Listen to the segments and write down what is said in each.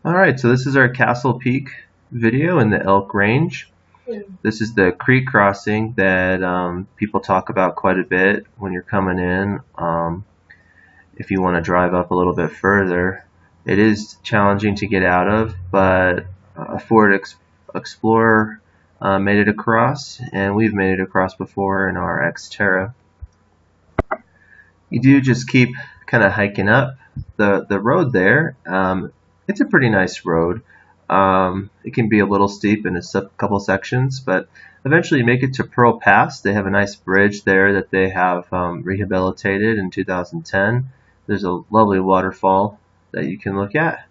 Alright, so this is our Castle Peak video in the Elk Range. This is the creek crossing that people talk about quite a bit when you're coming in. If you want to drive up a little bit further, it is challenging to get out of, but a Ford Explorer made it across, and we've made it across before in our Xterra. You do just keep kind of hiking up the road there. It's a pretty nice road. It can be a little steep in a couple sections, but eventually you make it to Pearl Pass. They have a nice bridge there that they have rehabilitated in 2010. There's a lovely waterfall that you can look at.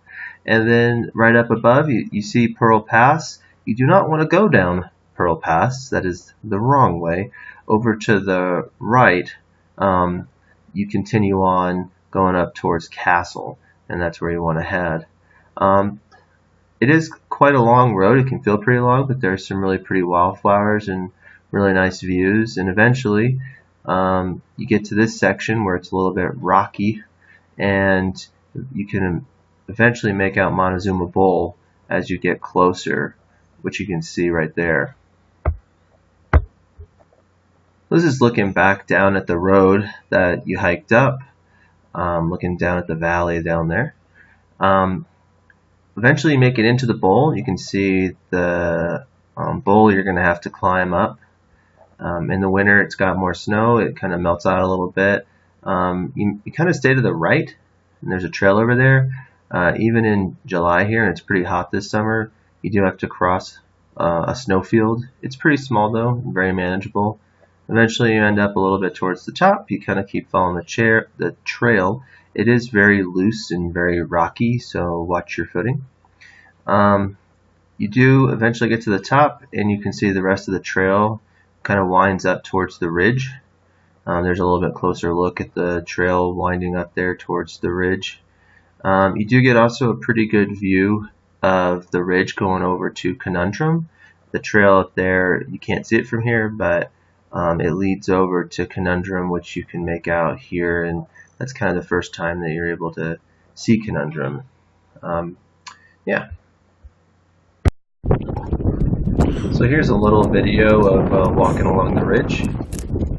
And then right up above you see Pearl Pass. You do not want to go down Pearl Pass. That is the wrong way. Over to the right, you continue on going up towards Castle, and that's where you want to head. It is quite a long road. It can feel pretty long, but there's some really pretty wildflowers and really nice views. And eventually, you get to this section where it's a little bit rocky, and you can eventually make out Montezuma Bowl as you get closer, which you can see right there. This is looking back down at the road that you hiked up, looking down at the valley down there. Eventually you make it into the bowl. You can see the bowl you're going to have to climb up. In the winter it's got more snow. It kind of melts out a little bit. You kind of stay to the right, and there's a trail over there. Even in July here, and it's pretty hot this summer, you do have to cross a snowfield. It's pretty small though, and very manageable. Eventually you end up a little bit towards the top. You kind of keep following the trail. It is very loose and very rocky, so watch your footing. You do eventually get to the top, and you can see the rest of the trail kind of winds up towards the ridge. There's a little bit closer look at the trail winding up there towards the ridge. You do get also a pretty good view of the ridge going over to Conundrum. The trail up there, you can't see it from here, but it leads over to Conundrum, which you can make out here, and that's kind of the first time that you're able to see Conundrum. Yeah. So here's a little video of walking along the ridge.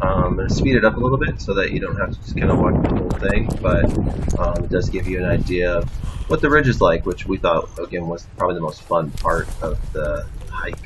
I'm going to speed it up a little bit so that you don't have to just kind of watch the whole thing, but it does give you an idea of what the ridge is like, which we thought, again, was probably the most fun part of the hike.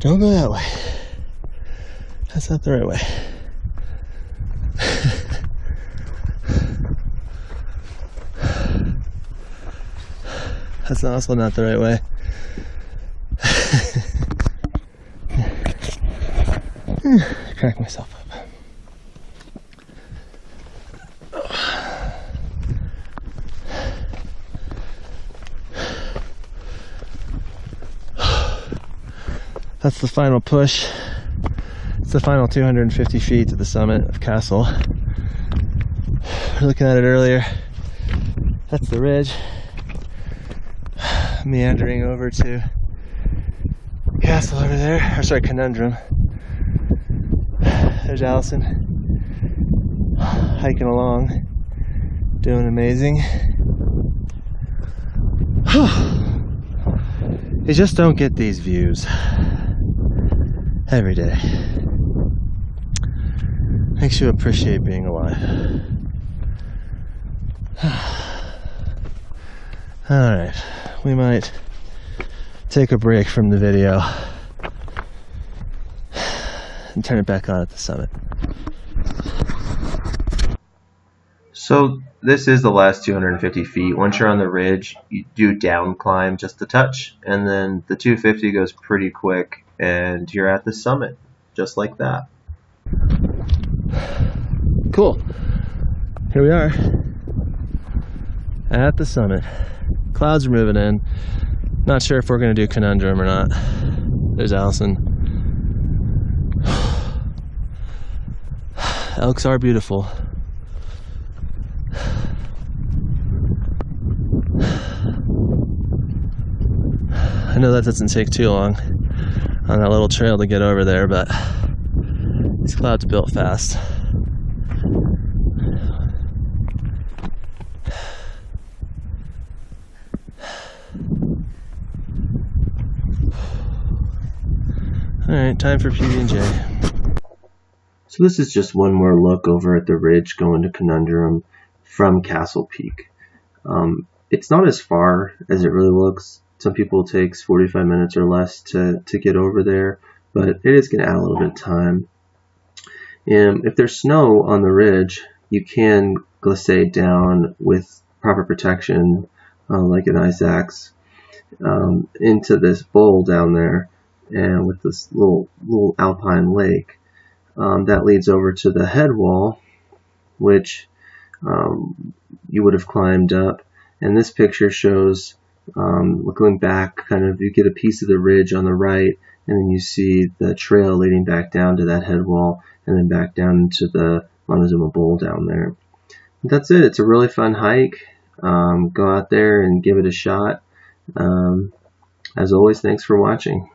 Don't go that way. That's not the right way. That's also not the right way. Crack myself up. That's the final push. It's the final 250 feet to the summit of Castle. We were looking at it earlier. That's the ridge. Meandering over to Castle over there. Or sorry, Conundrum. There's Allison. Hiking along. Doing amazing. You just don't get these views every day. Makes you appreciate being alive. Alright, we might take a break from the video and turn it back on at the summit. So this is the last 250 feet. Once you're on the ridge, you do down climb just a touch, and then the 250 goes pretty quick, and you're at the summit, just like that. Cool. Here we are at the summit. Clouds are moving in. Not sure if we're going to do Conundrum or not. There's Allison. Elks are beautiful. I know that doesn't take too long on that little trail to get over there, but these clouds built fast. Alright, time for PB&J. So this is just one more look over at the ridge going to Conundrum from Castle Peak. It's not as far as it really looks. Some people it takes 45 minutes or less to get over there, but it is going to add a little bit of time. And if there's snow on the ridge, you can glissade down with proper protection, like an ice axe, into this bowl down there, and with this little alpine lake that leads over to the head wall, which you would have climbed up. And this picture shows, looking back, kind of you get a piece of the ridge on the right, and then you see the trail leading back down to that head wall, and then back down into the Montezuma Bowl down there. That's it. It's a really fun hike. Go out there and give it a shot. As always, thanks for watching.